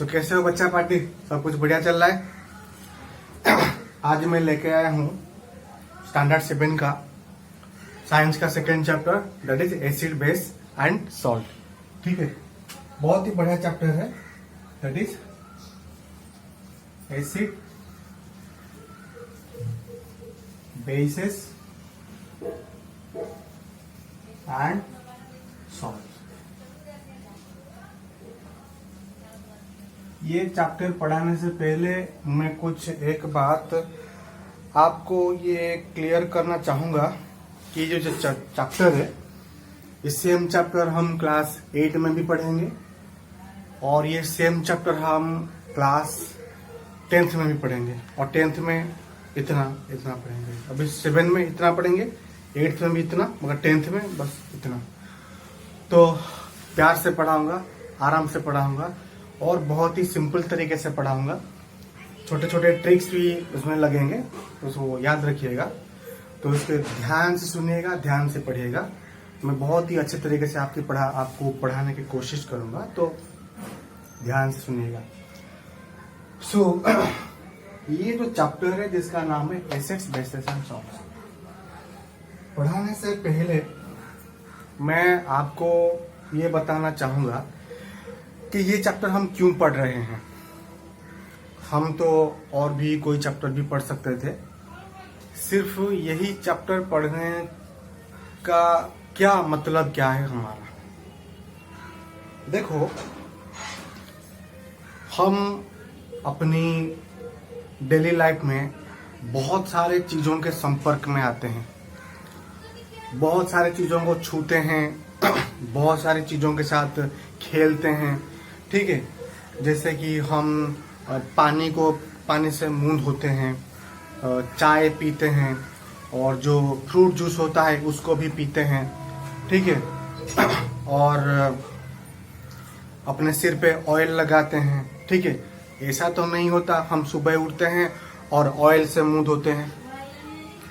कैसे हो बच्चा पार्टी? सब कुछ बढ़िया चल रहा है। आज मैं लेके आया हूँ स्टैंडर्ड 7 का साइंस का second chapter, that is acid base and salt. ठीक है, बहुत ही बढ़िया चैप्टर है, that is acid basis and salt. ये चैप्टर पढ़ाने से पहले मैं कुछ एक बात आपको ये क्लियर करना चाहूंगा कि जो चैप्टर है, इस सेम चैप्टर हम क्लास 8 में भी पढ़ेंगे और ये सेम चैप्टर हम क्लास 10th में भी पढ़ेंगे और 10th में इतना पढ़ेंगे। अभी 7 में इतना पढ़ेंगे, 8th में भी इतना, मगर 10th में बस इतना। तो प्यार से पढ़ाऊंगा, आराम से पढ़ाऊंगा और बहुत ही सिंपल तरीके से पढ़ाऊंगा। छोटे छोटे ट्रिक्स भी उसमें लगेंगे, तो उसको याद रखिएगा। तो इसके ध्यान से सुनिएगा, ध्यान से पढ़िएगा। मैं बहुत ही अच्छे तरीके से आपको पढ़ाने की कोशिश करूंगा, तो ध्यान से सुनिएगा। ये जो चैप्टर है जिसका नाम है एसिड्स बेसिस एंड सॉल्ट्स, पढ़ाने से पहले मैं आपको ये बताना चाहूंगा कि ये चैप्टर हम क्यों पढ़ रहे हैं। हम तो और भी कोई चैप्टर भी पढ़ सकते थे, सिर्फ यही चैप्टर पढ़ने का क्या मतलब क्या है हमारा। देखो, हम अपनी डेली लाइफ में बहुत सारे चीजों के संपर्क में आते हैं, बहुत सारी चीजों को छूते हैं, बहुत सारी चीजों के साथ खेलते हैं। ठीक है, जैसे कि हम पानी से मुंह धोते हैं, चाय पीते हैं और जो फ्रूट जूस होता है उसको भी पीते हैं। ठीक है, और अपने सिर पे ऑयल लगाते हैं। ठीक है, ऐसा तो नहीं होता हम सुबह उठते हैं और ऑयल से मुंह धोते हैं।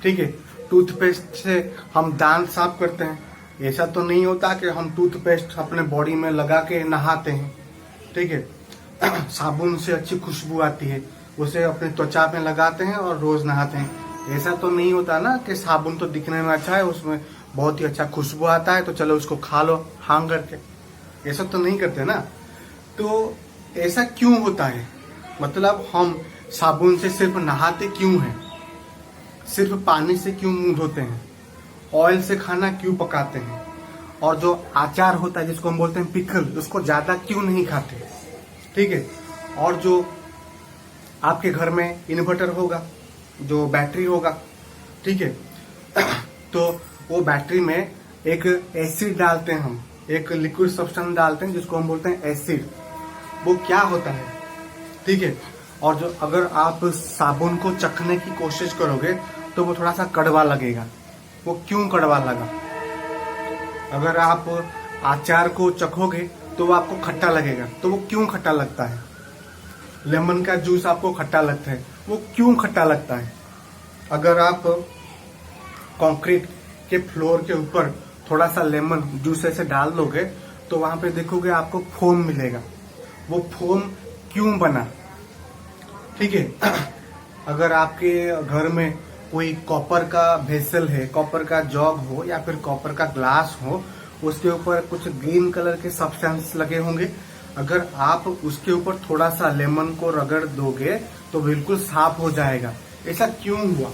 ठीक है, टूथपेस्ट से हम दांत साफ करते हैं। ऐसा तो नहीं होता कि हम टूथपेस्ट अपने बॉडी में लगा के नहाते हैं। ठीक है, साबुन से अच्छी खुशबू आती है, उसे अपने त्वचा में लगाते हैं और रोज नहाते हैं। ऐसा तो नहीं होता ना कि साबुन तो दिखने में अच्छा है, उसमें बहुत ही अच्छा खुशबू आता है, तो चलो उसको खा लो हांग करके। ऐसा तो नहीं करते ना। तो ऐसा क्यों होता है? मतलब हम साबुन से सिर्फ नहाते क्यों हैं? सिर्फ पानी से क्यों मुंह धोते हैं? ऑयल से खाना क्यों पकाते हैं? और जो अचार होता है जिसको हम बोलते हैं पिकल, उसको ज्यादा क्यों नहीं खाते? ठीक है, और जो आपके घर में इन्वर्टर होगा, जो बैटरी होगा, ठीक है, तो वो बैटरी में एक एसिड डालते हैं, हम एक लिक्विड सब्सटेंस डालते हैं जिसको हम बोलते हैं एसिड। वो क्या होता है? ठीक है, और जो अगर आप साबुन को चखने की कोशिश करोगे तो वो थोड़ा सा कड़वा लगेगा। वो क्यों कड़वा लगा? अगर आप अचार को चखोगे तो वो आपको खट्टा लगेगा, तो वो क्यों खट्टा लगता है? लेमन का जूस आपको खट्टा लगता है, वो क्यों खट्टा लगता है? अगर आप कंक्रीट के फ्लोर के ऊपर थोड़ा सा लेमन जूस ऐसे डाल दोगे तो वहां पे देखोगे आपको फोम मिलेगा। वो फोम क्यों बना? ठीक है, अगर आपके घर में कोई कॉपर का वेसल है, कॉपर का जग हो या फिर कॉपर का ग्लास हो, उसके ऊपर कुछ ग्रीन कलर के सब्सटेंस लगे होंगे। अगर आप उसके ऊपर थोड़ा सा लेमन को रगड़ दोगे तो बिल्कुल साफ हो जाएगा। ऐसा क्यों हुआ?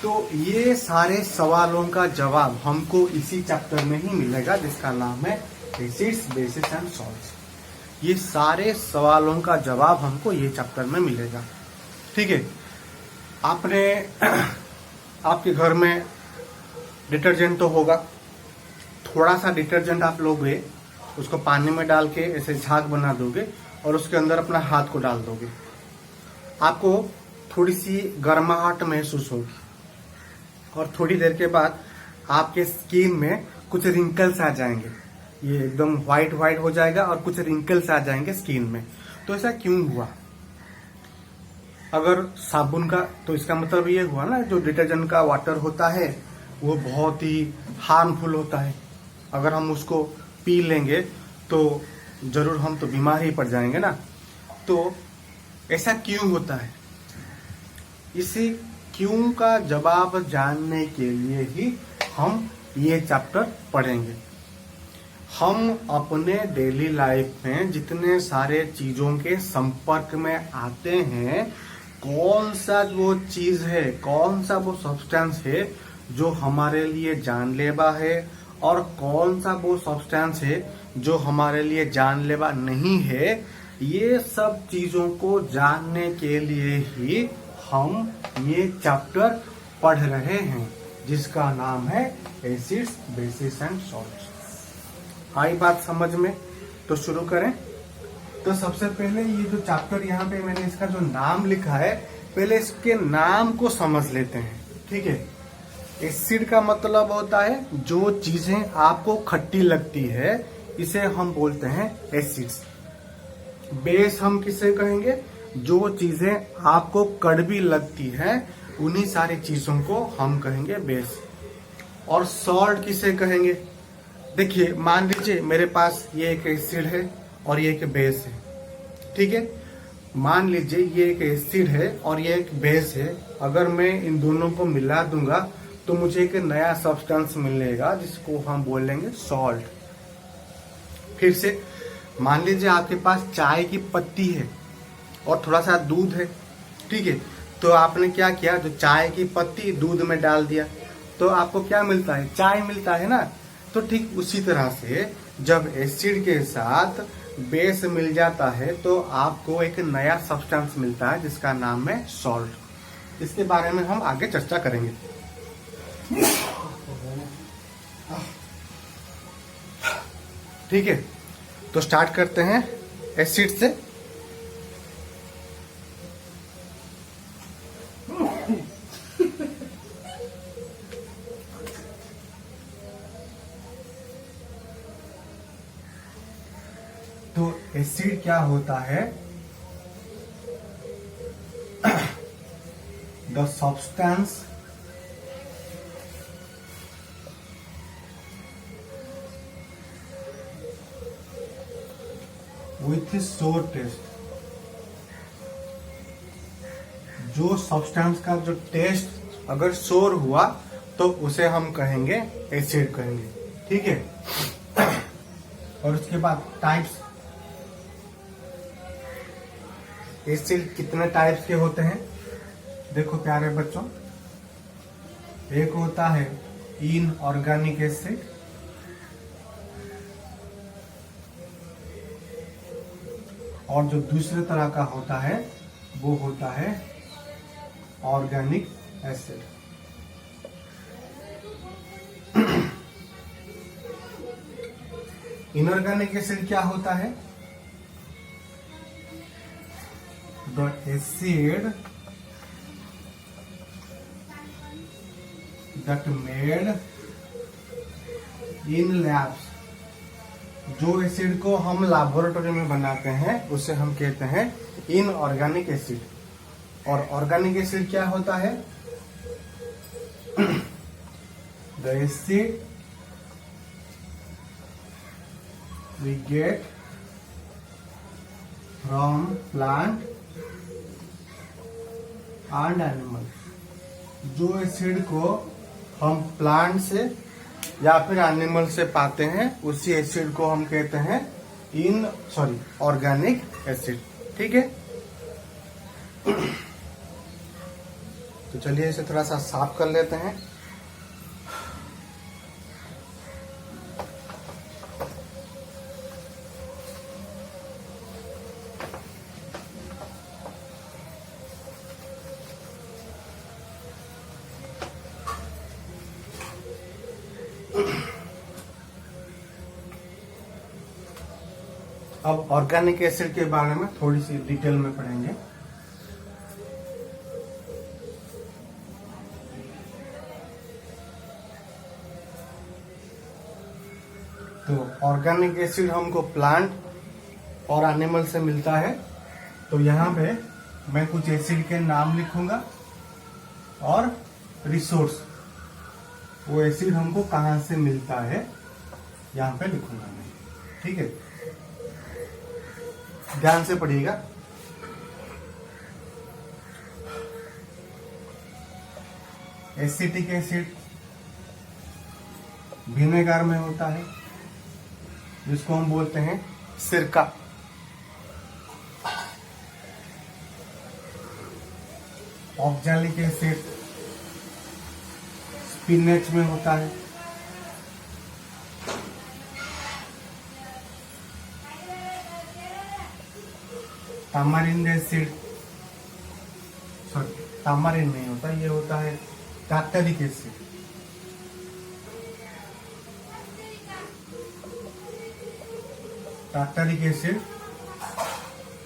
तो ये सारे सवालों का जवाब हमको इसी चैप्टर में ही मिलेगा जिसका नाम है एसिड्स बेसिस एंड सॉल्ट्स। ये सारे सवालों का जवाब हमको ये चैप्टर में मिलेगा। ठीक है, आपके घर में डिटर्जेंट तो होगा। थोड़ा सा डिटर्जेंट आप लोगे, उसको पानी में डाल के ऐसे झाग बना दोगे और उसके अंदर अपना हाथ को डाल दोगे। आपको थोड़ी सी गर्माहट महसूस होगी और थोड़ी देर के बाद आपके स्किन में कुछ रिंकल्स आ जाएंगे। ये एकदम व्हाइट हो जाएगा और कुछ रिंकल्स आ जाएंगे स्किन में। तो ऐसा क्यों हुआ? अगर साबुन का, तो इसका मतलब ये हुआ ना, जो डिटर्जेंट का वाटर होता है वो बहुत ही हार्मफुल होता है। अगर हम उसको पी लेंगे तो जरूर हम तो बीमार ही पड़ जाएंगे ना। तो ऐसा क्यों होता है, इसी क्यों का जवाब जानने के लिए ही हम ये चैप्टर पढ़ेंगे। हम अपने डेली लाइफ में जितने सारे चीजों के संपर्क में आते हैं, कौन सा वो चीज है, कौन सा वो सब्सटेंस है जो हमारे लिए जानलेवा है, और कौन सा वो सब्सटेंस है जो हमारे लिए जानलेवा नहीं है, ये सब चीजों को जानने के लिए ही हम ये चैप्टर पढ़ रहे हैं, जिसका नाम है एसिड्स, बेसिस एंड सॉल्ट्स। आई बात समझ में? तो शुरू करें। तो सबसे पहले ये जो चैप्टर यहाँ पे मैंने इसका जो नाम लिखा है, पहले इसके नाम को समझ लेते हैं, ठीक है। एसिड का मतलब होता है जो चीजें आपको खट्टी लगती है, इसे हम बोलते हैं एसिड्स। बेस हम किसे कहेंगे, जो चीजें आपको कड़वी लगती है, उन्हीं सारी चीजों को हम कहेंगे बेस। और सॉल्ट किसे कहेंगे, देखिए मान लीजिए मेरे पास ये एक एसिड है और ये एक बेस है, ठीक है। मान लीजिए ये एक एसिड है और ये एक बेस है, अगर मैं इन दोनों को मिला दूंगा तो मुझे एक नया सब्सटेंस मिलेगा जिसको हम बोलेंगे सॉल्ट। फिर से मान लीजिए आपके पास चाय की पत्ती है और थोड़ा सा दूध है, ठीक है। तो आपने क्या किया, जो चाय की पत्ती दूध में डाल दिया, तो आपको क्या मिलता है, चाय मिलता है ना। तो ठीक उसी तरह से जब एसिड के साथ बेस मिल जाता है तो आपको एक नया सब्सटेंस मिलता है जिसका नाम है सॉल्ट। इसके बारे में हम आगे चर्चा करेंगे। ठीक है, तो स्टार्ट करते हैं एसिड से। तो एसिड क्या होता है, द सब्सटेंस विथ सोर टेस्ट। जो सब्सटेंस का जो टेस्ट अगर सोर हुआ तो उसे हम कहेंगे एसिड कहेंगे, ठीक है। और उसके बाद टाइप्स, एसिड कितने टाइप्स के होते हैं, देखो प्यारे बच्चों। एक होता है इनऑर्गेनिक एसिड, और जो दूसरे तरह का होता है वो होता है ऑर्गेनिक एसिड। इनऑर्गेनिक एसिड क्या होता है, the acid that made in labs। जो एसिड को हम लैबोरेटरी में बनाते हैं उसे हम कहते हैं इनऑर्गेनिक एसिड। और ऑर्गेनिक एसिड क्या होता है, the acid we get from plant and animal. जो एसिड को हम प्लांट से या फिर एनिमल से पाते हैं, उसी एसिड को हम कहते हैं ऑर्गेनिक एसिड, ठीक है। तो चलिए इसे थोड़ा सा साफ कर लेते हैं। अब ऑर्गेनिक एसिड के बारे में थोड़ी सी डिटेल में पढ़ेंगे। तो ऑर्गेनिक एसिड हमको प्लांट और एनिमल से मिलता है। तो यहाँ पे मैं कुछ एसिड के नाम लिखूंगा और रिसोर्स, वो एसिड हमको कहाँ से मिलता है यहाँ पे लिखूंगा मैं, ठीक है। ध्यान से पढ़िएगा। एसिटिक एसिड विनेगर में होता है, जिसको हम बोलते हैं सिरका। ऑक्सैलिक एसिड स्पिनच में होता है। टामारिंड एसिड, सॉरी टामारिंड नहीं होता, ये होता है टार्टरिक एसिड। टार्टरिक एसिड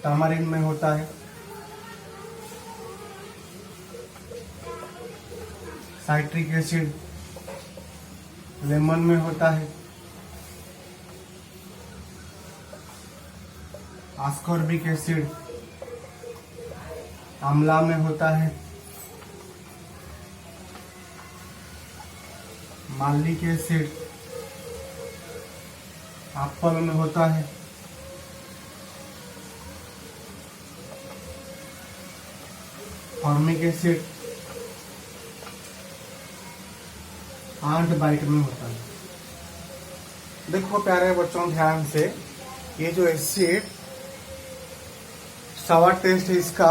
टामारिंड में होता है। साइट्रिक एसिड लेमन में होता है। आस्कॉर्बिक एसिड आंवला में होता है। मालिक एसिड एप्पल में होता है। फॉर्मिक एसिड आंट बाइट में होता है। देखो प्यारे बच्चों ध्यान से, ये जो एसिड सवा टेस्ट है इसका,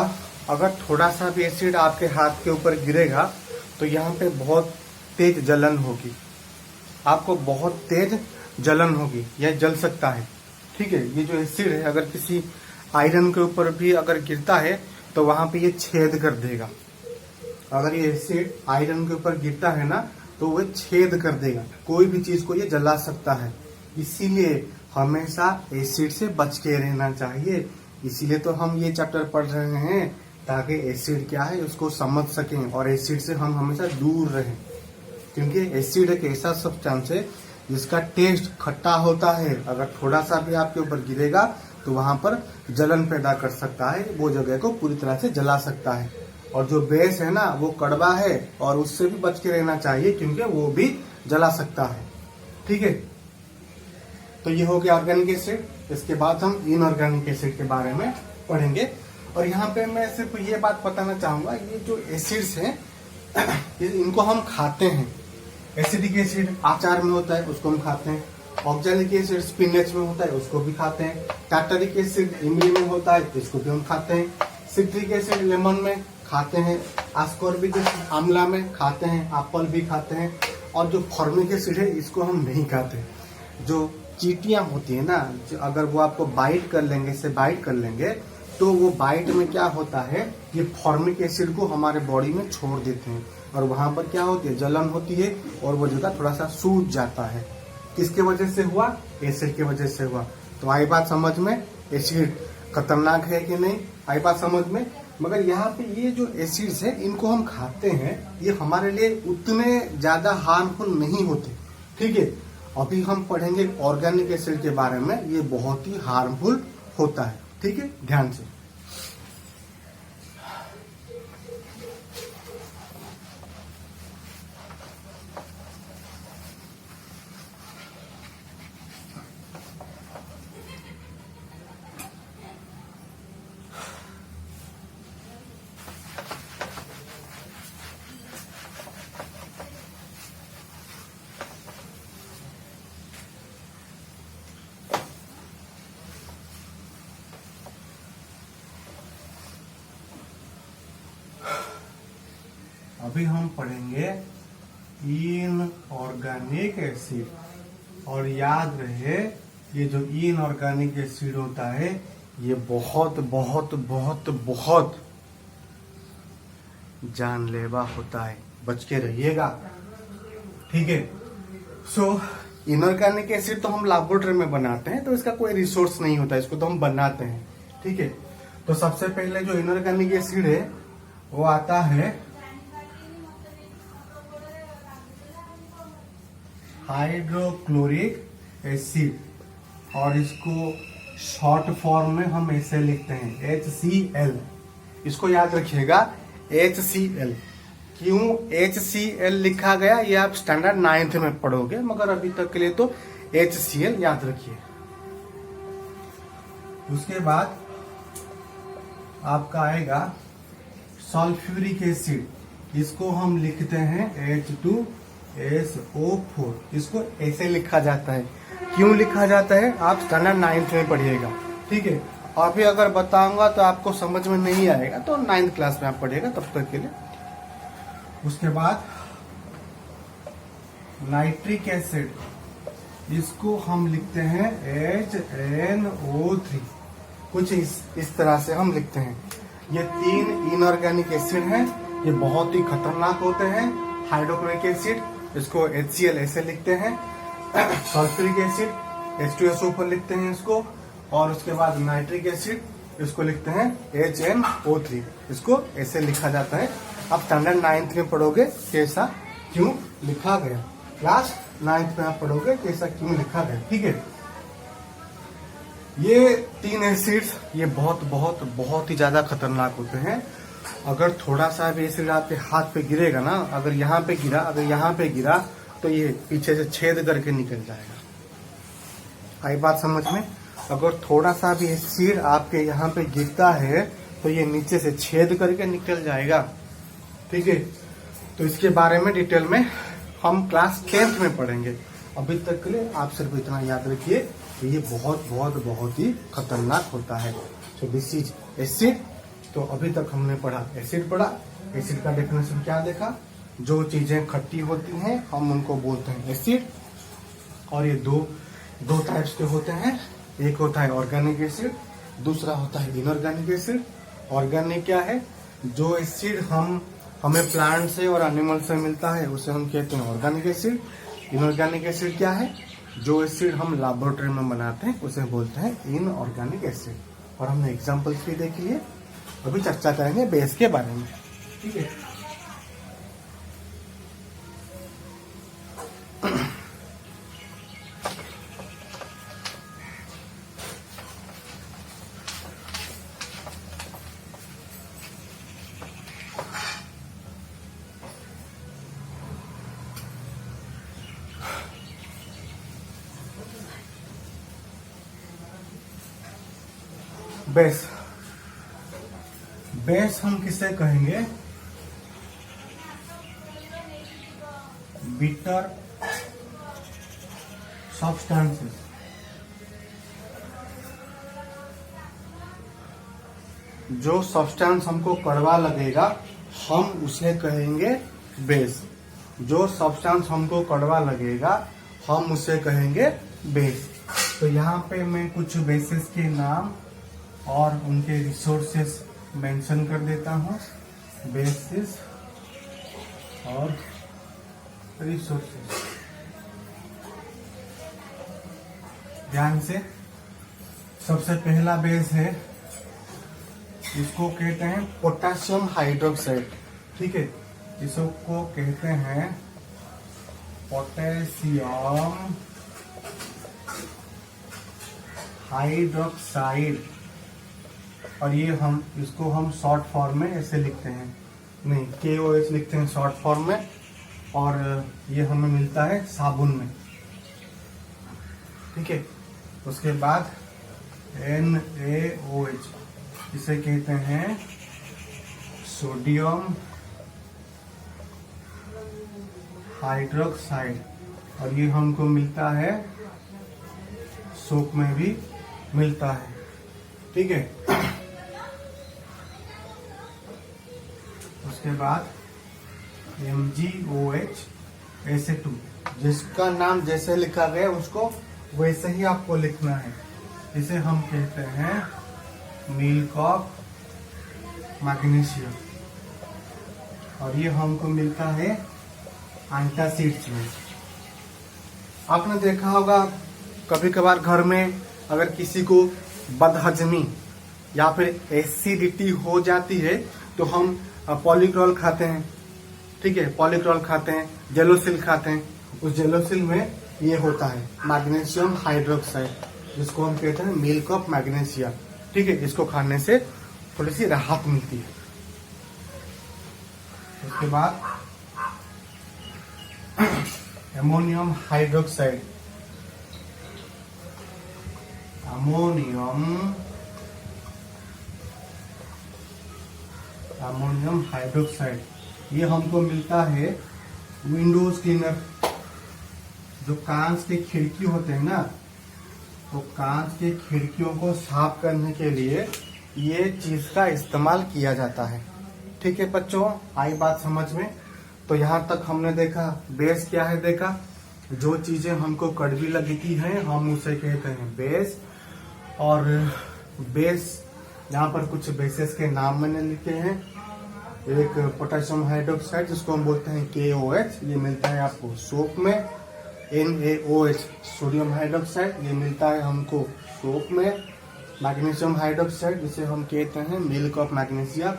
अगर थोड़ा सा भी एसिड आपके हाथ के ऊपर गिरेगा तो यहाँ पे बहुत तेज जलन होगी, आपको बहुत तेज जलन होगी, यह जल सकता है। ठीक है, ये जो एसिड है अगर किसी आयरन के ऊपर भी अगर गिरता है तो वहां पे ये छेद कर देगा। अगर ये एसिड आयरन के ऊपर गिरता है ना तो वह छेद कर देगा, कोई भी चीज को ये जला सकता है। इसीलिए हमेशा एसिड से बच के रहना चाहिए। इसीलिए तो हम ये चैप्टर पढ़ रहे हैं, ताकि एसिड क्या है उसको समझ सकें और एसिड से हम हमेशा दूर रहें। क्योंकि एसिड एक ऐसा सब्सटेंस है जिसका टेस्ट खट्टा होता है, अगर थोड़ा सा भी आपके ऊपर गिरेगा तो वहां पर जलन पैदा कर सकता है, वो जगह को पूरी तरह से जला सकता है। और जो बेस है ना वो कड़वा है और उससे भी बच के रहना चाहिए, क्योंकि वो भी जला सकता है। ठीक है, तो ये हो गया ऑर्गेनिक एसिड। इसके बाद हम इनऑर्गेनिक एसिड के बारे में पढ़ेंगे। और यहाँ पे मैं सिर्फ ये बात बताना चाहूंगा, ये जो एसिड्स हैं इनको हम खाते हैं। एसिडिक एसिड अचार में होता है, उसको हम खाते हैं। ऑक्सैलिक एसिड स्पिनच में होता है, उसको भी खाते हैं। टार्टरिक एसिड इमली में होता है, इसको भी हम खाते हैं। सिट्रिक एसिड लेमन में खाते हैं। आस्कॉर्बिक एसिड आंवला में खाते हैं, एप्पल भी खाते हैं। और जो फॉर्मिक एसिड है इसको हम नहीं खाते। जो चींटियां होती है ना, अगर वो आपको बाइट कर लेंगे, से बाइट कर लेंगे तो वो बाइट में क्या होता है, ये फॉर्मिक एसिड को हमारे बॉडी में छोड़ देते हैं और वहां पर क्या होती है, जलन होती है और वो जगह थोड़ा सा सूज जाता है। किसके वजह से हुआ? एसिड की वजह से हुआ। तो आई बात समझ में, एसिड खतरनाक है कि नहीं, आई बात समझ में। मगर यहाँ पे ये जो एसिड्स है इनको हम खाते हैं, ये हमारे लिए उतने ज्यादा हार्मफुल नहीं होते। ठीक है, अभी हम पढ़ेंगे ऑर्गेनिक एसिड के बारे में, ये बहुत ही हार्मफुल होता है। ठीक है, ध्यान से। अभी हम पढ़ेंगे इनऑर्गेनिक एसिड। और याद रहे, ये जो इनऑर्गेनिक एसिड होता है ये बहुत बहुत बहुत बहुत जानलेवा होता है, बच के रहिएगा। ठीक है, सो इनऑर्गेनिक एसिड तो हम लैबोरेटरी में बनाते हैं, तो इसका कोई रिसोर्स नहीं होता, इसको तो हम बनाते हैं। ठीक है, तो सबसे पहले जो इनऑर्गेनिक एसिड है वो आता है हाइड्रोक्लोरिक एसिड, और इसको शॉर्ट फॉर्म में हम ऐसे लिखते हैं HCl। इसको याद रखिएगा HCl। क्यों HCl लिखा गया ये आप स्टैंडर्ड 9th में पढ़ोगे, मगर अभी तक के लिए तो HCl याद रखिए। उसके बाद आपका आएगा सल्फ्यूरिक एसिड, इसको हम लिखते हैं H2SO4। इसको ऐसे लिखा जाता है। क्यों लिखा जाता है आप स्टैंडर्ड 9th में पढ़िएगा, ठीक है। और फिर अगर बताऊंगा तो आपको समझ में नहीं आएगा तो 9th क्लास में आप पढ़िएगा, तब तक के लिए। उसके बाद नाइट्रिक एसिड, इसको हम लिखते हैं HNO3। कुछ इस तरह से हम लिखते हैं। ये 3 इनऑर्गेनिक एसिड हैं, ये बहुत ही खतरनाक होते हैं। हाइड्रोक्लोरिक एसिड, इसको HCl ऐसे लिखते हैं। सल्फ्यूरिक एसिड H2SO4 लिखते हैं इसको। और उसके बाद नाइट्रिक एसिड, इसको लिखते हैं HNO3। इसको ऐसे लिखा जाता है। आप स्टैंडर्ड 9th में पढ़ोगे कि ऐसा क्यों लिखा गया। क्लास 9th में आप पढ़ोगे कि ऐसा क्यों लिखा गया, ठीक है। ये 3 एसिड्स ये बहुत बहुत बहुत ही ज्यादा खतरनाक होते हैं। अगर थोड़ा सा भी एसिड आपके हाथ पे गिरेगा ना, अगर यहाँ पे गिरा, अगर यहाँ पे गिरा, तो ये पीछे से छेद करके निकल जाएगा। आई बात समझ में? अगर थोड़ा सा भी एसिड आपके यहाँ पे गिरता है तो ये नीचे से छेद करके निकल जाएगा, ठीक है। तो इसके बारे में डिटेल में हम क्लास 10th में पढ़ेंगे। अभी तक के लिए आप सिर्फ इतना याद रखिए कि ये बहुत बहुत बहुत ही खतरनाक होता है। तो दिस इज एसिड। तो अभी तक हमने पढ़ा एसिड पढ़ा। एसिड का डेफिनेशन क्या देखा? जो चीजें खट्टी होती हैं हम उनको बोलते हैं एसिड। और ये दो टाइप्स के होते हैं। एक होता है ऑर्गेनिक एसिड, दूसरा होता है इनऑर्गेनिक एसिड। ऑर्गेनिक क्या है? जो एसिड हमें प्लांट से और एनिमल से मिलता है उसे हम कहते हैं ऑर्गेनिक एसिड। इनऑर्गेनिक एसिड क्या है? जो एसिड हम लैबोरेटरी में बनाते हैं उसे बोलते हैं इनऑर्गेनिक एसिड। और हमने एग्जांपल्स भी देख लिए। अभी चर्चा करेंगे बेस के बारे में, ठीक है। बेस हम किसे कहेंगे? Bitter substances. जो सब्सटेंस हमको कड़वा लगेगा हम उसे कहेंगे बेस। जो सब्सटेंस हमको कड़वा लगेगा हम उसे कहेंगे बेस। तो यहाँ पे मैं कुछ बेसिस के नाम और उनके रिसोर्सेस मेंशन कर देता हूँ। बेसिस और रिसोर्सेस, ध्यान से। सबसे पहला बेस है, इसको कहते हैं पोटेशियम हाइड्रोक्साइड, ठीक है। इसको कहते हैं पोटेशियम हाइड्रोक्साइड। और ये इसको हम शॉर्ट फॉर्म में ऐसे लिखते हैं, नहीं KOH लिखते हैं शॉर्ट फॉर्म में। और ये हमें मिलता है साबुन में, ठीक है। उसके बाद NaOH, इसे कहते हैं सोडियम हाइड्रोक्साइड। और ये हमको मिलता है सोप में भी मिलता है, ठीक है। उसके बाद MgOH, जिसका नाम जैसे लिखा गया उसको वैसे ही आपको लिखना है। इसे हम कहते हैं मिल्क ऑफ मैग्नीशियम। और ये हमको मिलता है एंटासिड्स में। आपने देखा होगा कभी कभार घर में अगर किसी को बदहजमी या फिर एसिडिटी हो जाती है तो हम पॉलीक्रॉल खाते हैं, ठीक है। पॉलीक्रॉल खाते हैं, जेलोसिल खाते हैं। उस जेलोसिल में ये होता है मैग्नीशियम हाइड्रोक्साइड, जिसको हम कहते हैं मिल्क ऑफ मैग्नीशिया, ठीक है। इसको खाने से थोड़ी सी राहत मिलती है। उसके बाद ammonium hydroxide, ammonium ammonium hydroxide, ये हमको मिलता है विंडोज क्लीनर। जो कांच के खिड़की होते हैं ना, तो कांच के खिड़कियों को साफ करने के लिए ये चीज का इस्तेमाल किया जाता है। ठीक है बच्चों, आई बात समझ में। तो यहाँ तक हमने देखा बेस क्या है, देखा जो चीजें हमको कड़वी लगती हैं हम उसे कहते हैं बेस। और बेस यहाँ पर कुछ बेसेस के नाम मैंने लिखे हैं। एक पोटेशियम हाइड्रोक्साइड जिसको हम बोलते हैं KOH, ये मिलता है आपको सोप में। NaOH सोडियम हाइड्रोक्साइड, ये मिलता है हमको सोप में। मैग्नीशियम हाइड्रोक्साइड जिसे हम कहते हैं मिल्क ऑफ मैग्नीशिया,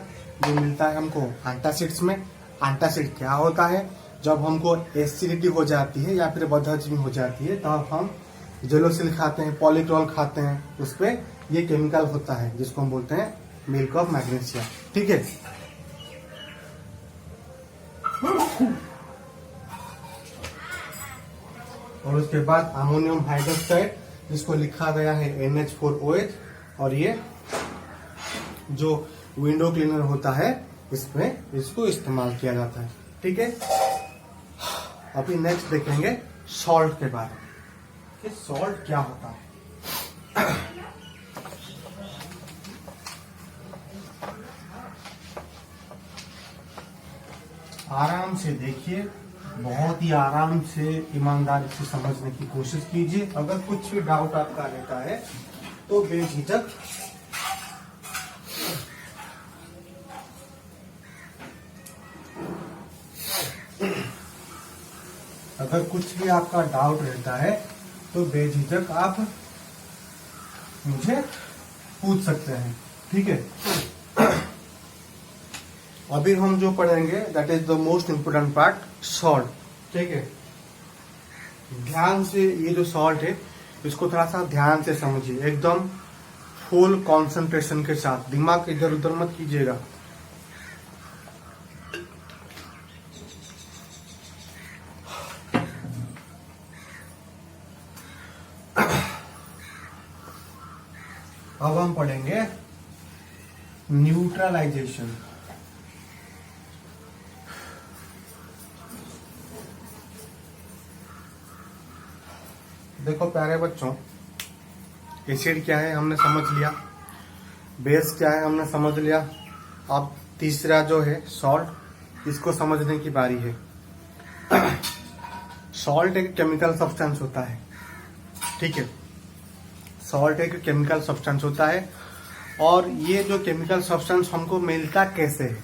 ये मिलता है हमको एंटासिड्स में। एंटासिड क्या होता है, जब हमको एसिडिटी हो जाती है या फिर बदहजमी हो जाती है तब हम जेलोसिल खाते हैं, पॉलीक्रॉल खाते हैं, उस पे ये केमिकल होता है जिसको हम बोलते हैं मिल्क ऑफ मैग्नीशिया। ठीक है, और उसके बाद अमोनियम हाइड्रोक्साइड जिसको लिखा गया है NH4OH, और ये जो विंडो क्लीनर होता है इसमें इसको इस्तेमाल किया जाता है। ठीक है, अभी नेक्स्ट देखेंगे सॉल्ट के बारे में कि सॉल्ट क्या होता है। आराम से देखिए, बहुत ही आराम से ईमानदारी से समझने की कोशिश कीजिए। अगर कुछ भी डाउट आपका रहता है तो बेझिझक आप मुझे पूछ सकते हैं। ठीक है, अभी हम जो पढ़ेंगे that is the most important part, salt. ठीक है, ध्यान से ये जो सॉल्ट है इसको थोड़ा सा ध्यान से समझिए, एकदम फुल कंसंट्रेशन के साथ, दिमाग इधर उधर मत कीजिएगा। अब हम पढ़ेंगे न्यूट्रलाइजेशन। देखो प्यारे बच्चों, एसिड क्या है हमने समझ लिया, बेस क्या है हमने समझ लिया। अब तीसरा जो है सॉल्ट, इसको समझने की बारी है। सॉल्ट एक केमिकल सब्सटेंस होता है। ठीक है, सॉल्ट एक केमिकल सब्सटेंस होता है, और ये जो केमिकल सब्सटेंस हमको मिलता कैसे है,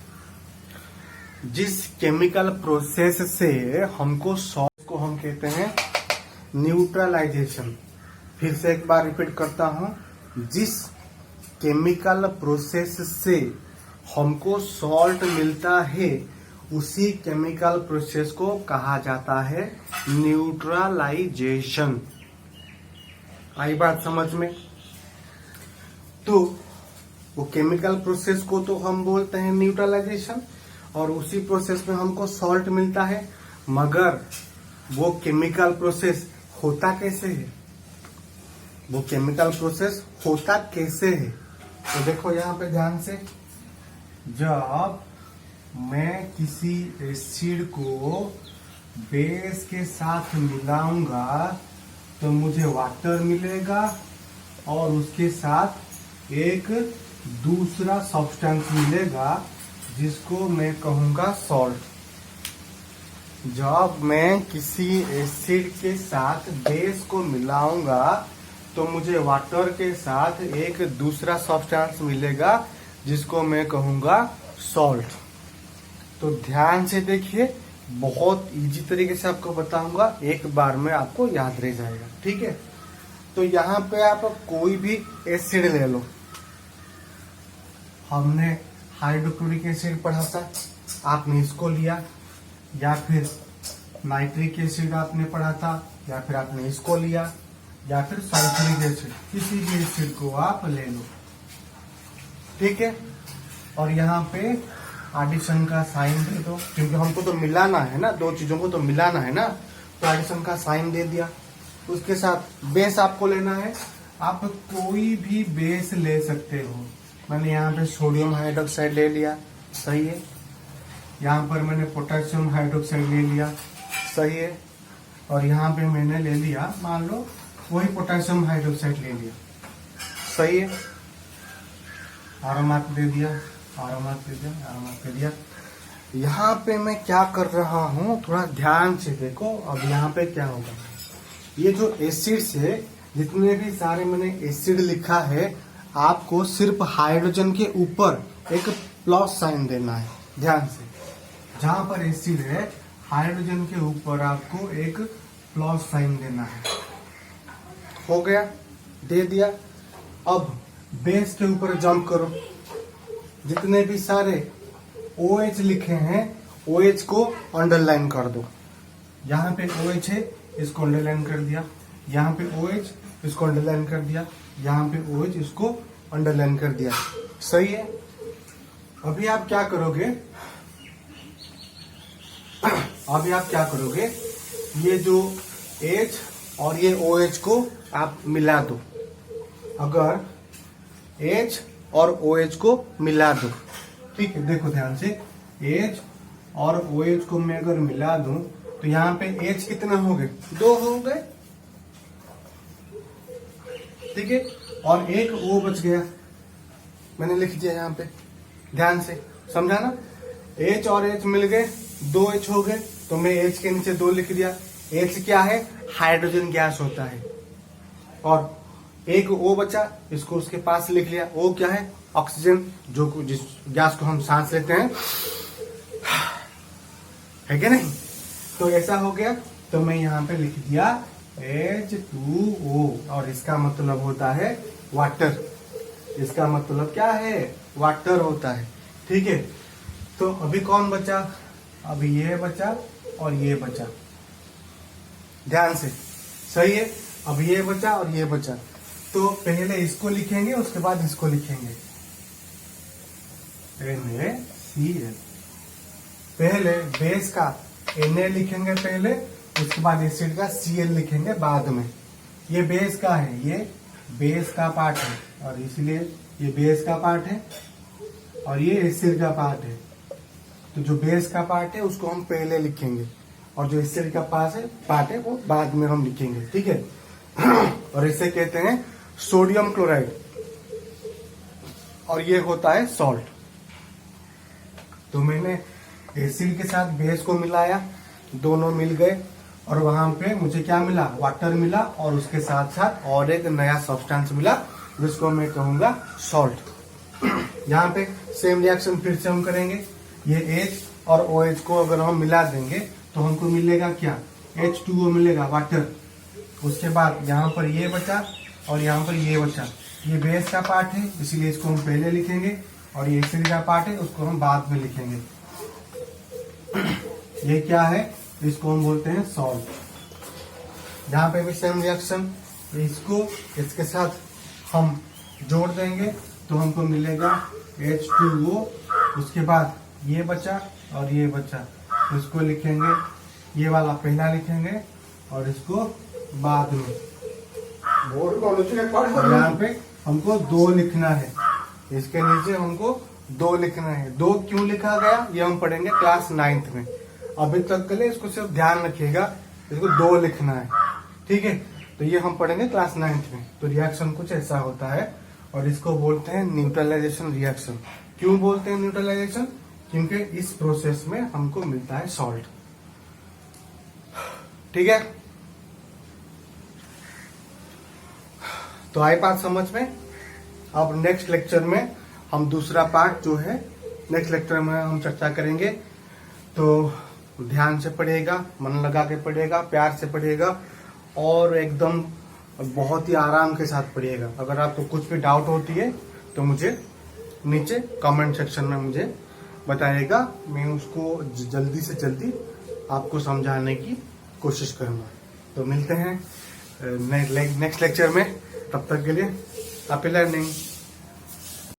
जिस केमिकल प्रोसेस से हमको सॉल्ट को हम कहते हैं न्यूट्रलाइजेशन। फिर से एक बार रिपीट करता हूं, जिस केमिकल प्रोसेस से हमको सॉल्ट मिलता है उसी केमिकल प्रोसेस को कहा जाता है न्यूट्रलाइजेशन। आई बात समझ में? तो वो केमिकल प्रोसेस को तो हम बोलते हैं न्यूट्रलाइजेशन, और उसी प्रोसेस में हमको सॉल्ट मिलता है। मगर वो केमिकल प्रोसेस होता कैसे है, वो केमिकल प्रोसेस होता कैसे है, तो देखो यहाँ पे ध्यान से, जब मैं किसी एसिड को बेस के साथ मिलाऊंगा तो मुझे वाटर मिलेगा, और उसके साथ एक दूसरा सब्सटेंस मिलेगा जिसको मैं कहूंगा सॉल्ट। जब मैं किसी एसिड के साथ बेस को मिलाऊंगा तो मुझे वाटर के साथ एक दूसरा सब्सटेंस मिलेगा जिसको मैं कहूंगा सॉल्ट। तो ध्यान से देखिए, बहुत इजी तरीके से आपको बताऊंगा, एक बार में आपको याद रह जाएगा। ठीक है, तो यहाँ पे आप कोई भी एसिड ले लो। हमने हाइड्रोक्लोरिक एसिड पढ़ा था, आपने इसको लिया, या फिर नाइट्रिक एसिड आपने पढ़ा था, या फिर आपने इसको लिया, या फिर सल्फ्यूरिक एसिड, किसी भी एसिड को आप ले लो। ठीक है, और यहाँ पे एडिशन का साइन दे दो, क्योंकि हमको तो मिलाना है ना, दो चीजों को तो मिलाना है ना, तो एडिशन का साइन दे दिया। उसके साथ बेस आपको लेना है, आप कोई भी बेस ले सकते हो। मैंने यहाँ पे सोडियम हाइड्रोक्साइड ले लिया, सही है। यहाँ पर मैंने पोटेशियम हाइड्रोक्साइड ले लिया, सही है। और यहाँ पे मैंने ले लिया, मान लो वही पोटेशियम हाइड्रोक्साइड ले लिया, सही है। आरोमार्क दे दिया, आरोमार्क दे दिया, आरोमार्क दे दिया। यहाँ पे मैं क्या कर रहा हूँ, थोड़ा ध्यान से देखो। अब यहाँ पे क्या होगा, ये जो एसिड्स है, जितने भी सारे मैंने एसिड लिखा है, आपको सिर्फ हाइड्रोजन के ऊपर एक प्लस साइन देना है। ध्यान से, जहां पर एसिड है हाइड्रोजन के ऊपर आपको एक प्लस साइन देना है। हो गया, दे दिया। अब बेस के ऊपर जंप करो, जितने भी सारे OH लिखे हैं OH को अंडरलाइन कर दो। यहाँ पे OH है, इसको अंडरलाइन कर दिया। यहाँ पे OH, इसको अंडरलाइन कर दिया। यहाँ पे OH, इसको अंडरलाइन कर दिया, सही है। अभी आप क्या करोगे, अभी आप क्या करोगे, ये जो H और ये OH को आप मिला दो। अगर H और OH को मिला दो, ठीक है, देखो ध्यान से, H और OH को मैं अगर मिला दूं तो यहाँ पे H कितना हो गए, 2 हो गए, ठीक है। और एक O बच गया, मैंने लिख दिया यहाँ पे, ध्यान से समझा ना। H और H मिल गए, 2 H हो गए, तो मैं H के नीचे 2 लिख दिया। H क्या है, हाइड्रोजन गैस होता है। और एक O बचा, इसको उसके पास लिख लिया। O क्या है, ऑक्सीजन, जो जिस गैस को हम सांस लेते हैं, है क्या नहीं। तो ऐसा हो गया, तो मैं यहाँ पे लिख दिया H2O, और इसका मतलब होता है वाटर। इसका मतलब क्या है, वाटर होता है, ठीक है। तो अभी कौन बचा, अभी ये बचा और ये बचा, ध्यान से, सही है। अब ये बचा और ये बचा, तो पहले इसको लिखेंगे, उसके बाद इसको लिखेंगे, NaCl। पहले बेस का Na लिखेंगे पहले, उसके बाद एसिड का Cl लिखेंगे बाद में। ये बेस का है, ये बेस का पार्ट है, और इसलिए ये बेस का पार्ट है और ये एसिड का पार्ट है। तो जो बेस का पार्ट है उसको हम पहले लिखेंगे, और जो एसिड का पार्ट है वो बाद में हम लिखेंगे, ठीक है। और इसे कहते हैं सोडियम क्लोराइड, और ये होता है सॉल्ट। तो मैंने एसिड के साथ बेस को मिलाया, दोनों मिल गए, और वहां पे मुझे क्या मिला, वाटर मिला, और उसके साथ साथ और एक नया सब्सटेंस मिला, जिसको मैं कहूंगा सॉल्ट। यहाँ पे सेम रिएक्शन फिर से हम करेंगे। ये H और OH को अगर हम मिला देंगे तो हमको मिलेगा क्या, H2O मिलेगा, वाटर। उसके बाद यहाँ पर ये बचा और यहाँ पर ये बचा। ये बेस का पार्ट है, इसीलिए इसको हम पहले लिखेंगे, और ये एसिड का पार्ट है, उसको हम बाद में लिखेंगे। ये क्या है, इसको हम बोलते हैं सॉल्ट। यहाँ पे भी सेम रिएक्शन, इसको इसके साथ हम जोड़ देंगे तो हमको मिलेगा H2O। उसके बाद ये बचा और ये बचा, तो इसको लिखेंगे, ये वाला पहला लिखेंगे और इसको बाद में। यहाँ पे हमको 2 लिखना है, इसके नीचे हमको 2 लिखना है। 2 क्यों लिखा गया, ये हम पढ़ेंगे क्लास 9th में। अभी तक के लिए इसको सिर्फ ध्यान रखिएगा, इसको 2 लिखना है, ठीक है। तो ये हम पढ़ेंगे क्लास 9th में। तो रिएक्शन कुछ ऐसा होता है, और इसको बोलते हैं न्यूट्रलाइजेशन रिएक्शन। क्यों बोलते हैं न्यूट्रलाइजेशन, क्योंकि इस प्रोसेस में हमको मिलता है सॉल्ट, ठीक है। तो आई बात समझ में। अब नेक्स्ट लेक्चर में हम दूसरा पार्ट जो है, नेक्स्ट लेक्चर में हम चर्चा करेंगे। तो ध्यान से पढ़िएगा, मन लगा के पढ़िएगा, प्यार से पढ़िएगा, और एकदम बहुत ही आराम के साथ पढ़िएगा। अगर आपको कुछ भी डाउट होती है तो मुझे नीचे कमेंट सेक्शन में मुझे बताइएगा, मैं उसको जल्दी से जल्दी आपको समझाने की कोशिश करूंगा। तो मिलते हैं नेक्स्ट लेक्चर में, तब तक के लिए हैप्पी लर्निंग।